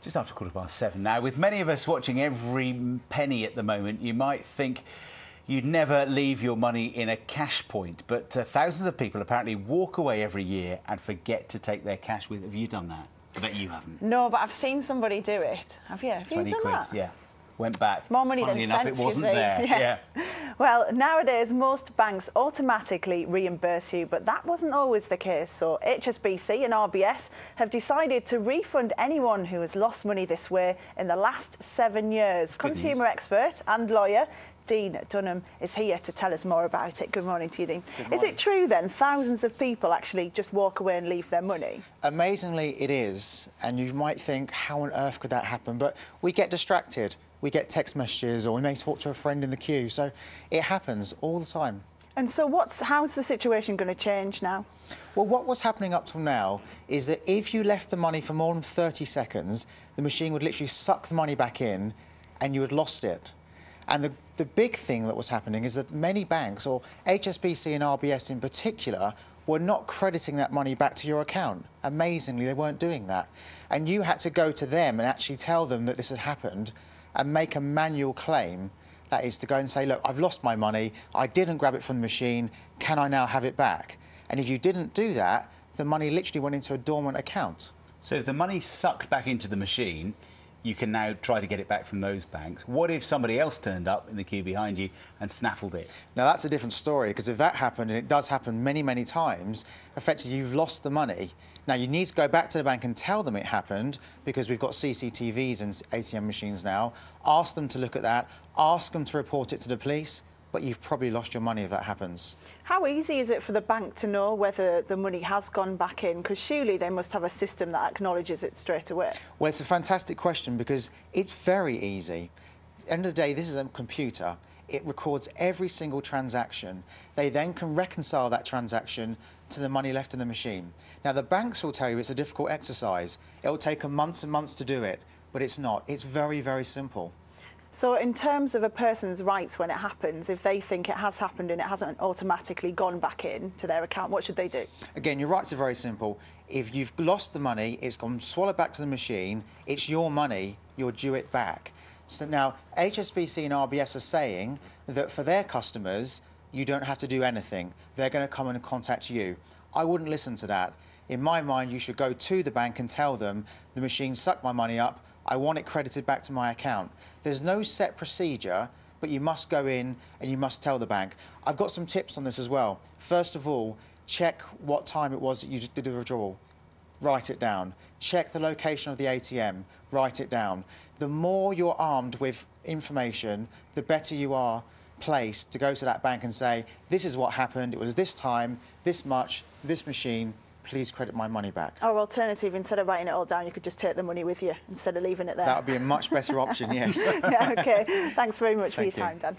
Just after 7:15 now. With many of us watching every penny at the moment, you might think you'd never leave your money in a cash point, but thousands of people apparently walk away every year and forget to take their cash with. Have you done that? I bet you haven't. No, but I've seen somebody do it. Have you? Have you 20 done quid, that? yeah. Went back. More money Funnily than enough, sense, it wasn't you see. there. Yeah. Well, nowadays most banks automatically reimburse you, but that wasn't always the case. So HSBC and RBS have decided to refund anyone who has lost money this way in the last 7 years. Consumer expert and lawyer Dean Dunham is here to tell us more about it. Good morning to you, Dean. Is it true then thousands of people actually just walk away and leave their money? Amazingly, it is. And you might think, how on earth could that happen? But we get distracted. We get text messages, or we may talk to a friend in the queue. So it happens all the time. And so how's the situation going to change now? Well, what was happening up till now is that if you left the money for more than 30 seconds, the machine would literally suck the money back in and you had lost it. And the big thing that was happening is that many banks, or HSBC and RBS in particular, were not crediting that money back to your account. Amazingly, they weren't doing that. And you had to go to them and actually tell them that this had happened and make a manual claim. That is to go and say, look, I've lost my money, I didn't grab it from the machine, can I now have it back? And if you didn't do that, the money literally went into a dormant account. So if the money sucked back into the machine, you can now try to get it back from those banks. What if somebody else turned up in the queue behind you and snaffled it? Now, that's a different story, because if that happened, and it does happen many, many times, effectively you've lost the money. Now, you need to go back to the bank and tell them it happened, because we've got CCTVs and ATM machines now. Ask them to look at that, ask them to report it to the police, but you've probably lost your money if that happens. How easy is it for the bank to know whether the money has gone back in? Because surely they must have a system that acknowledges it straight away. Well, it's a fantastic question, because it's very easy. At the end of the day, this is a computer. It records every single transaction. They then can reconcile that transaction to the money left in the machine. Now, the banks will tell you it's a difficult exercise. It will take them months and months to do it, but it's not. It's very, very simple. So in terms of a person's rights when it happens, if they think it has happened and it hasn't automatically gone back in to their account, what should they do? Again, your rights are very simple. If you've lost the money, it's gone swallowed back to the machine, it's your money, you're due it back. So now, HSBC and RBS are saying that for their customers, you don't have to do anything. They're going to come and contact you. I wouldn't listen to that. In my mind, you should go to the bank and tell them the machine sucked my money up, I want it credited back to my account. There's no set procedure, but you must go in and you must tell the bank. I've got some tips on this as well. First of all, check what time it was that you did the withdrawal. Write it down. Check the location of the ATM. Write it down. The more you're armed with information, the better you are placed to go to that bank and say, this is what happened, it was this time, this much, this machine, please credit my money back. Or alternative, instead of writing it all down, you could just take the money with you instead of leaving it there. That would be a much better option, yes. Yeah, OK. Thanks very much for your Thank you. time, Dan.